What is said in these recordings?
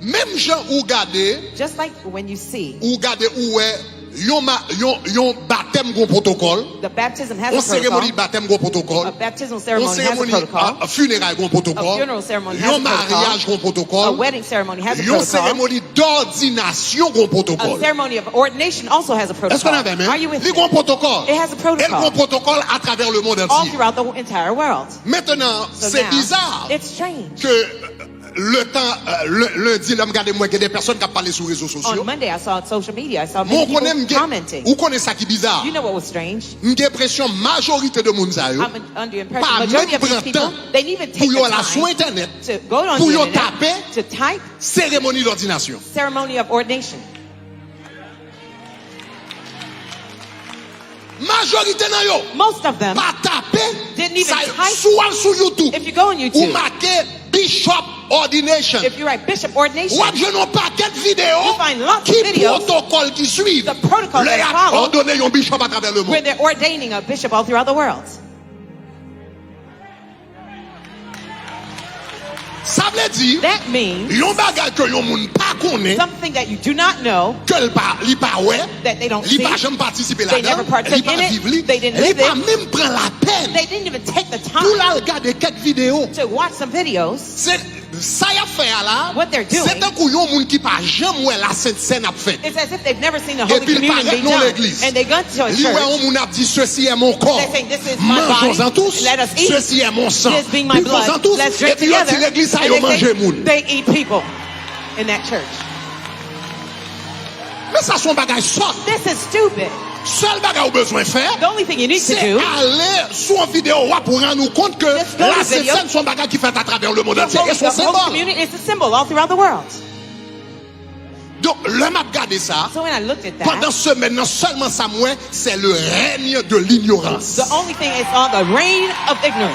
Même gens ou garder, just like when you see ou garder où est yon baptême gon protocole. the baptism has On a cérémonie protocol. baptême gon protocole. A baptismal On ceremony has a cérémonie protocol. funérailles gon A protocole. funeral ceremony has Yon a mariage gon protocol. A protocole. wedding ceremony has a Yon protocol. cérémonie d'ordination gon A protocole. ceremony of ordination also has a Est-ce qu'on protocol. avait même? Are you with Il me? y a un protocole. It has a protocol. Et un protocole à travers le monde All entier. throughout the entire world. Maintenant, So c'est now, bizarre it's strange. que le temps, lundi, là, regardez moi, il y a des personnes qui parlent sur les réseaux On sociaux. Monday, I saw on social media, I saw Mon many connaît, people commenting. ou connaît ça qui est bizarre? You know what was strange? J'ai l'impression majorité de monde ça yo, I'm under the impression pas majority même of these prendre people, temps they didn't even take pour yo the aller sur time internet to go on pour the yo internet taper to type cérémonie d'ordination. ceremony of ordination. Majorité nan yo, Most of them, pas taper didn't even ça yo, type. soit sur YouTube If you go on ou YouTube, marquer Bishop Ordination. if you write bishop ordination, Ou je n'ai pas quelle vidéo you find lots qui of videos, protocole qui suivent. the protocol Les that's a followed, ordonné un bishop à travers le where monde. they're ordaining a bishop all throughout the world. Ça veut dire, That means yon bagay que yon moun pa konnen, something that you do not know, que li pa ouais, that they don't li see, pa jamais participer they là-dedans, never partook li pa in it, vivre li, they didn't li live pa it. même prend la peine they didn't even take the pour time la regarder quelques vidéos. to watch some videos. C'est ça y a fait là, What they're doing, c'est un coup yon moun qui pa jamais ouais la Sainte Seine a fait. It's as if they've never seen the Et Holy puis, Communion paraît be dans done. l'église. And they go to a Li ouais church. on moun a dit ceci est mon corps. They say, "This is my Mangeons-en body. tous. Let us eat. Ceci est mon sang. This being my Buvons-en blood. tous. Let's Et drink puis yon together." dit l'église ça And yo they mange say, moun. they eat people in that church. Mais ça son bagay sort. This is stupid. Seul bagay ou besoin faire, The only thing you need to c'est do aller sur une vidéo pour rendre nous compte que Just go la to Sainte video. Seine son bagay qui fait à travers le monde The entier. Et son Holy symbole. Communion is a symbol all throughout the world. Donc, le m'a regardé ça. So when I looked at Pendant that, ce maintenant, seulement ça moi, c'est le règne de l'ignorance. the only thing is on the reign of ignorance.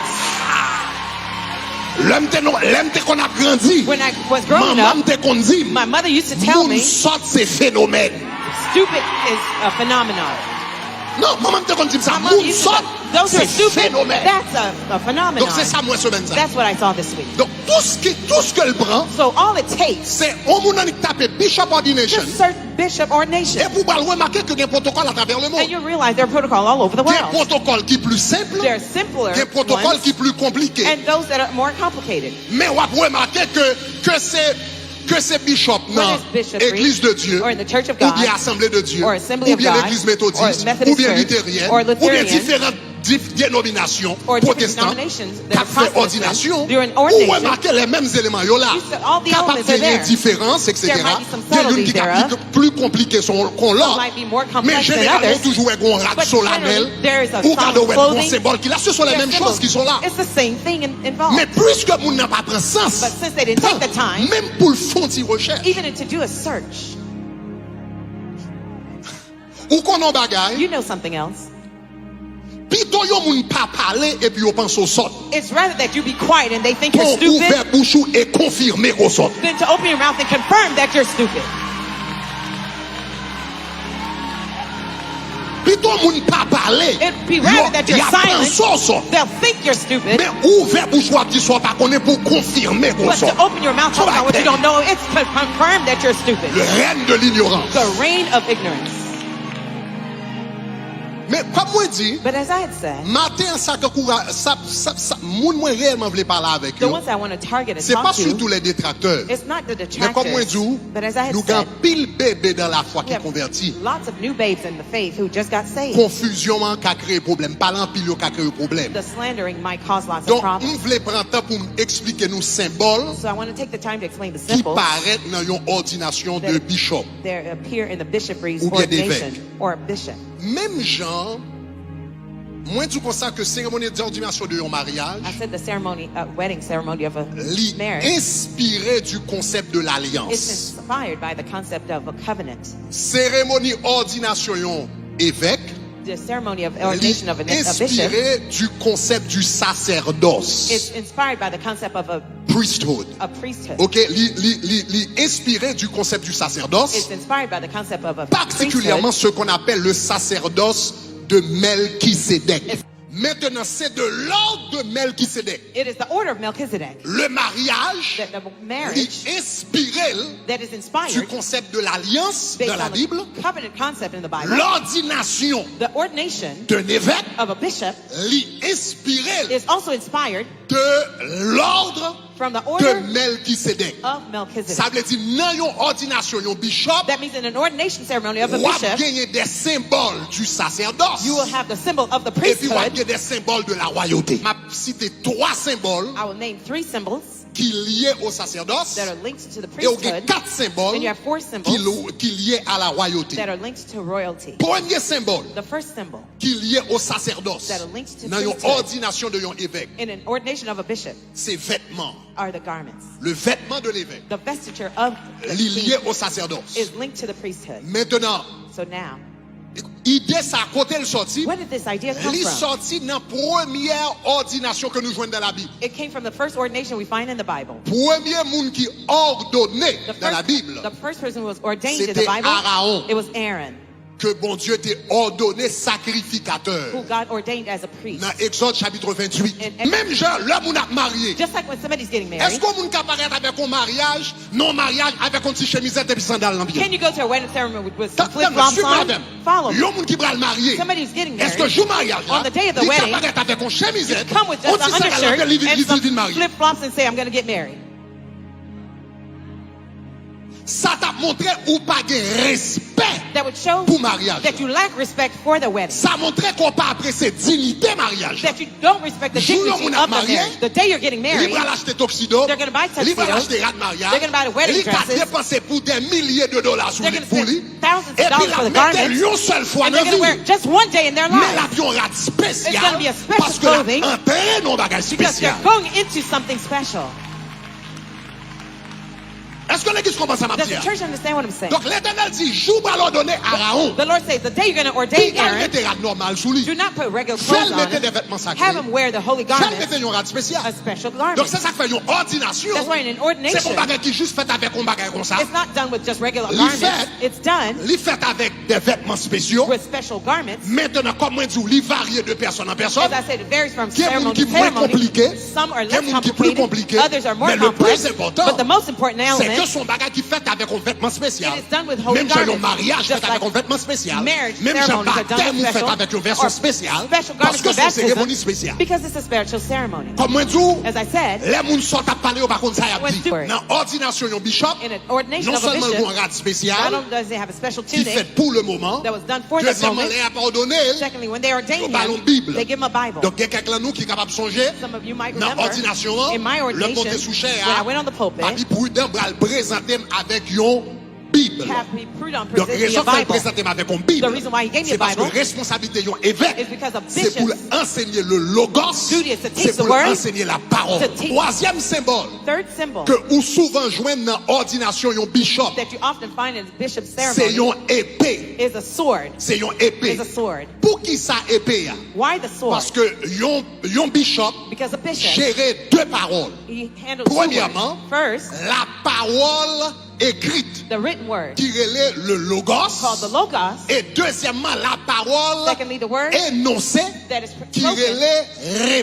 L'homme te qu'on a grandi. When I was growing Maman up, te qu'on dit. my mother used to tell Moun me, sort ces phénomènes. stupid is a phenomenon. Non, maman te qu'on dit ça. My mother Moun used to sort say, those ces are stupid. phénomènes. That's a phenomenon. Donc c'est ça moi semaine ça. That's what I saw this week. Donc tout ce qu'elle prend, So all it takes, c'est au monde qui tape Bishop Ordination. just search bishop ordination. Et vous allez remarquer que il y a un protocole à travers le And monde. you realize there are protocols all over the Il y a un world. protocole qui est plus simple, There are simpler il y a un protocole ones qui est plus compliqué. and those that are more complicated. Mais on va remarquer que c'est bishop dans Whether it's bishopry, l'église de Dieu, or in the church of ou God, bien assemblée de Dieu, or assembly ou of bien God, l'église or méthodiste, Methodist ou bien church, luthérienne, or ou bien Lutheran, différentes dénominations or different protestantes denominations qui that are fait Protestant, ordination, during ou ordination, remarquer les mêmes éléments yo là. you said all the Capable elements are qu'il y ait there. différence, etc. There might be some Il y a une subtleties qui est thereof. plus compliquée qu'on Some l'a. might be more Mais complex than généralement, others. toujours un grand rat But solennel, generally, there is a ou solemn cadeau un clothing. symbole qui là, ce sont les They're mêmes symbols. choses qui sont là. It's the same thing involved. Mais puisque moun n'a pas pris sens, But since they didn't take the time, même pour le fond de recherche, even to do a search, ou qu'on en bagaille, you know something else. plutôt yon moun pas parler et puis yon pense au sort. It's rather that you be quiet and they think you're Pour stupid ouvrir bouchou et confirmer qu'on sort. than to open your mouth and confirm that you're stupid. Plutôt moun pas parler. It'd be rather that you're silent. Sort. They'll think you're stupid, Mais ouvrir bouchou qui soit pas connaît pour confirmer qu'on but sort. to open your mouth talking about what you don't know, it's to confirm that you're stupid. Le règne de l'ignorance. The reign of ignorance. Mais comme moi dit, But as I had said, matin ça que moun moi réellement voulait parler avec the eux. ones I want to target and C'est pas talk surtout to, les détracteurs. it's not the Mais comme moi detractors, dit, but as I had nous avons said, pile bébé dans la foi we qui have convertit. lots of new babes in the faith who just got saved. Confusion qui a créé problème, parlant pile qui a créé problème. The slandering might cause lots of Donc, problems. on voulait prendre temps pour expliquer nous symbole So I want to take the time to explain the qui symbols paraît dans une ordination de bishop. that appear in the bishopry's Ou bien ordination d'évêque. or a bishop. Même gens, moi je pense que cérémonie d'ordination de un mariage, I said the ceremony, wedding ceremony of a li marriage, inspiré du concept de it's l'alliance. inspired by the concept of a covenant. Cérémonie ordination yon évêque, The ceremony of li ordination of a bishop, inspiré du concept du sacerdoce, it's inspired by the concept of priesthood. a priesthood. Ok, li inspiré du concept du sacerdoce, It's inspired by the concept of a particulièrement priesthood. ce qu'on appelle le sacerdoce de Melchisédek. Maintenant, c'est de l'ordre de Melchisédek. It is the order of Melchizedek. Le mariage That the marriage est inspiré that is du inspired concept de l'alliance based dans la on Bible, the covenant concept in the Bible. l'ordination The ordination d'un évêque of a bishop est inspiré is also inspired de l'ordre from the de order Melchisédek. of Melchizedek. Ça veut dire, dans une ordination, un bishop, That means in an ordination ceremony of a on va bishop, gagner des symboles du sacerdoce. you will have the symbol of the Et puis, on va priesthood. gagner des symboles de la royauté. Je vais citer 3 symboles I will name 3 symbols qui liés au sacerdoce. that are linked to the Et on a priesthood, 4 symboles and you have 4 symbols qui liés à la royauté. that are linked to royalty. Premier symbole The first symbol qui lié au sacerdoce. that are linked to Dans une priesthood ordination de un évêque, in an ordination of a bishop c'est vêtements. are the garments. Le vêtement de l'évêque The vestiture of the lié king au sacerdoce. is linked to the priesthood. Maintenant, So now, idée ça à côté le sorti. where did this idea come Il from? sorti dans la première ordination que nous jouons dans la Bible. It came from the first ordination we find in the Bible. Premier monde qui ordonné The dans la Bible, first person who was ordained in the c'était Bible, Aaron. it was Aaron, que bon Dieu t'ait ordonné sacrificateur. who God ordained as a priest. Dans Exode chapitre 28. And- Même genre, l'homme on a marié. Just like when somebody's getting Est-ce married, qu'on peut apparaître avec un mariage, non mariage, avec un petit chemisette et puis sandales dans le pied? can you go to a wedding ceremony with some Madame, flip-flops suis on? madame. Follow me. L'homme qui va le marier. Somebody's getting Est-ce que married. jour mariage, On the day of the il wedding, apparaît avec un chemisette, come with on just dit an ça undershirt là, il and vit some marié. flip-flops and say, I'm going to get married. Ça t'a montré ou pas de respect That would show pour mariage. that you lack respect for the wedding. Ça montrait qu'on pas apprécier dignité mariage. That you don't respect the Jour où dignity on a of the marié, marriage. The day you're getting Il married, va l'acheter tuxedo. They're gonna buy Il va tuxedos. l'acheter rat de mariage. They're gonna buy the wedding Il va dresses. dépenser pour des milliers de dollars sur they're les going to pour spend lui. thousands Et of puis dollars la for the mettre garments. une seule fois And dans they're going to la wear vie. it just one day in their Mais life. l'avion rat It's spécial gonna be a special parce que clothing l'entrée non bagage because spécial. they're going into something special. Est-ce que l'église commence à Does the m'appeler? church understand what I'm saying? Donc l'Éternel dit, jour va leur donner Aaron. The Lord says, the day you're going to Puis ordain il Aaron, mettait rat normal sous lui. do not put regular Fais clothes on mettre des him. vêtements sacrés. Have him wear the holy Fais garments, mettre un rat spécial. a special Donc garment. c'est ça qui fait une ordination. That's why in an C'est ordination, pas bagage qui juste fait avec un bagage comme ça. it's not done with just regular Li garments. fait- It's done Il fait avec des vêtements spéciaux. with special garments. Maintenant, comme moi dis, il varie de personne en personne. As I said, it varies from Il y a des gens ceremony qui to sont moins ceremony. compliqués. Some are Il y a less des gens qui sont plus complicated. compliqués. Others are more Mais le complex. plus important, But the most important c'est que element son bagage qui fait avec un vêtement spécial. It is done with holy Même j'ai un garments. mariage Just fait avec like un vêtement spécial. marriage Même j'ai un ceremonies are done baptême with fait special avec une version or spéciale. special Parce garments que for c'est une cérémonie baptism spéciale. because it's a spiritual ceremony. Comme moi dis, As I said, les gens sortent à parler au par contre ça y a When dit. steward. Dans l'ordination d'un bishop, in an ordination non of a seulement bishop, un grade not spécial only does they have a special qui tunic fait pour le moment. that was done for that Deuxièmement, moment, les a pardonné. secondly, when they ordain Ils parlent him, Bible. they give him a Bible. Donc, il y a quelqu'un de nous qui est capable de songer. Some of you might Dans remember, l'ordination, in my le ordination, monté sous chair, when I went on the pulpit, m'a dit prudent pour le présenter avec une Bible. have me prudent Donc, present me raison a qu'il Bible. présenter avec une Bible, The reason why he gave me c'est a parce que Bible responsabilité d'un évêque, is because of c'est pour bishops. enseigner le logos, Duty is to teach c'est the pour word, enseigner la parole. to teach. Troisième symbole Third symbol que ou souvent joignent dans l'ordination un bishop, that you often find in bishop's c'est ceremony une épée. is a sword. C'est une épée. Is a sword. Pour qui ça épée? Why the sword? Parce que un bishop Because a bishop, gérait deux paroles. he handles two Premièrement, words. First, la parole écrite the written word qui relève le logos. called the logos. Et deuxièmement, la parole Secondly, the word énoncée that is qui spoken. relève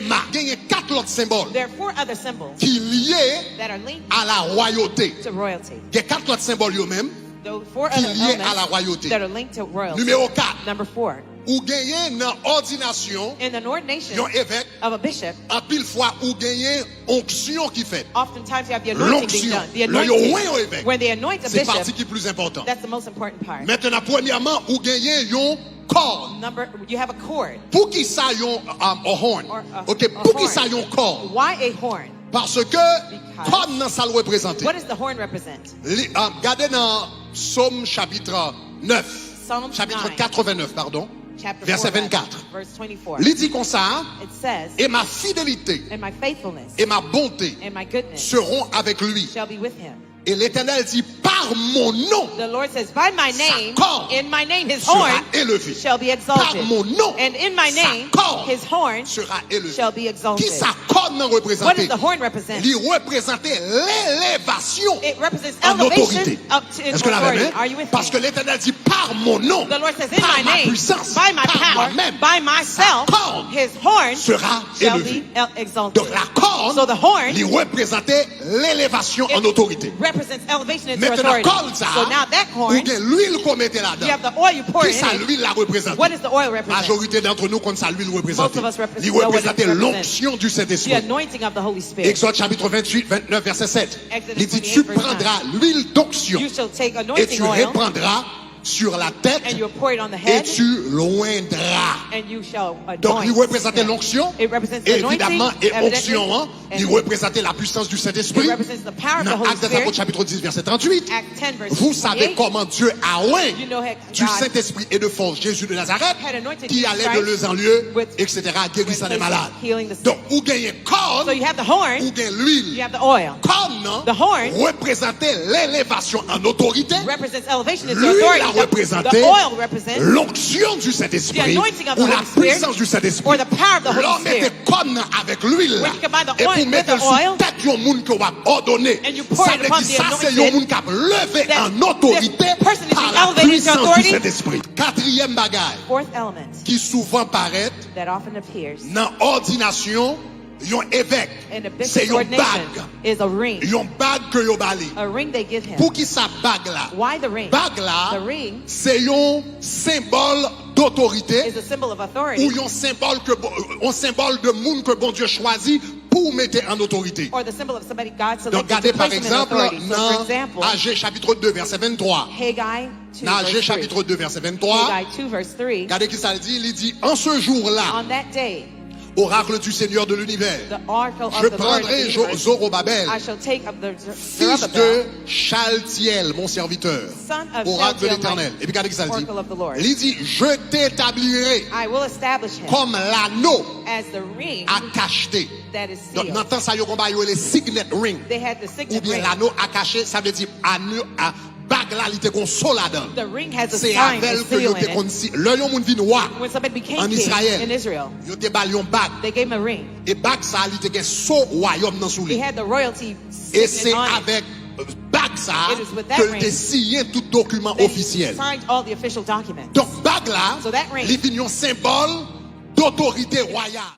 rema. Il y a quatre autres symboles There are 4 other symbols qui liés that are linked à la royauté. to royalty. Il y a quatre autres symboles eux-mêmes. Those 4 Qui other liés à la elements royauté. that are linked to royalty. Numéro 4. Number 4, Ou gagner dans ordination, in an ordination un évêque, of a bishop, en pile fois, ou gagner onction qui fait. oftentimes you have the anointing being L'onction. done. The Le yo anointing, oint au évêque. when they anoint a C'est partie bishop, qui est plus important. that's the most important part. Maintenant, premièrement, ou gagner un corps. You have a cord. Pour qui ça yon a horn? Or a- OK, a pour qui horn. ça yon corps? Why a horn? Parce que Because- comme dans ça le représenter. What does the horn represent? Regardez dans Psaume chapitre 9. Psalms Chapitre 9. 89, pardon. Chapter Verset 4, 24. verse 24. Il dit comme ça, It says, et ma fidélité and my faithfulness et ma bonté and my goodness seront avec lui. shall be with him. Et l'Éternel dit, par mon nom, The Lord says, by my name, corne in my name, his sera horn élevé. shall be Par exalted. mon nom, And in my name, sa corne his horn sera élevé. shall be exalted. Qui sa corne What représentait? does the horn represent? Il représentait l'élévation It represents en autorité. elevation up to Est-ce que la authority. même? Are you with Parce que me? l'Éternel dit, par mon nom, The Lord says, in par my ma name, puissance, by my par power, moi-même, by myself, sa corne his horn sera shall élevé. be exalted. Donc la corne, So the horn, il représentait l'élévation en autorité. represents elevation into Maintenant, authority. corne ça, So now that ou horn, bien l'huile qu'on mettait you là-dedans. have the oil you pour Qui in ça, it. l'huile la représente? What does the oil represent? Majorité d'entre nous, comme ça, l'huile représente. Most of us Il know what it représentait represents. l'onction du The Saint-Esprit. anointing of the Holy Spirit. Exode chapitre 28, 29, verset 7. Exodus Il dit, 28, tu verse 9. prendras l'huile d'onction You shall take et anointing tu oil répandras sur la tête and you'll pour it on the et head tu l'oindras. and you shall Donc, il anoint. représentait l'onction. It represents Et anointing, évidemment, et evidently, onction, hein, il and représentait la puissance du Saint-Esprit. it represents the power of the Dans Holy Actes des Apôtres Spirit. chapitre 10, verset 38. Acts 10 verse Vous savez 28. comment Dieu a oint You know how du God Saint-Esprit et de force Jésus de Nazareth, had anointed qui Jesus allait de Christ lieu en lieu, with- etc., guérissant les with malades. healing the sick. Donc, ou gagnez corne, So you have the horn, ou gagnez you l'huile. have the oil. Corne, non, The horn représentait l'élévation en autorité. represents elevation into L'huile authority. a The représenté oil represents l'onction du the Saint-Esprit anointing of the ou la Holy Spirit puissance du Saint-Esprit. or the power of the Holy L'homme Spirit. était corne avec l'huile When you combine the et oil pour with mettre the sur oil, tête yon moun que va ordonner. and you pour Ça it veut upon dire the ça c'est anointed, yon moun qui a levé that en autorité this person is par la elevated into puissance du authority. Saint-Esprit. Quatrième bagaille Fourth element qui souvent paraît that often appears dans ordination, yon évêque, in a c'est bishop's yon ordination bague. is a ring. Yon bague que yon bali. A ring they give him. Pour qui sa bague là? Why the ring? Bague là, The ring c'est yon symbole d'autorité is a symbol of ou authority yon symbole un symbole de monde que bon Dieu choisit pour mettre en autorité. or the symbol of somebody God Donc, selected regardez to par place him in exemple authority. So for dans example, Agé chapitre 2, verset 23. Haggai 2 Dans Agé verse 3. chapitre 2, verset 23. Haggai 2 verse 3. Regardez qui ça dit. Il dit, en ce jour-là, On that day, oracle du Seigneur de l'univers, the oracle je of the Lord of prendrai the universe, Zorobabel, I shall take up the fils de Zerubbabel, Chaltiel, mon serviteur, son of oracle de Shealtiel, l'Éternel. Et puis regardez qui ça dit. oracle of the Lord. Il dit, je t'établirai I will establish him comme l'anneau as the ring à cacheter. that is Donc, sealed. dans le temps, ça y a les signet ring. They had the Ou signet bien ring. l'anneau à cacher, ça veut dire anneau à bague là, il était qu'on sol là-dedans. The ring has a C'est sign avec and que yo seal te in kon it. si. Le yon moun vin roi When somebody became en king Israël, in Israel, yo te bal yon bague. they gave him a ring. Et bague ça, il te gen so royaume nan sou He li. had the royalty Et signet c'est on it. avec bague ça It is with that que ring te signé tout document They officiel. signed all the official documents. Donc bague là, So that ring li vin yon symbole d'autorité royale.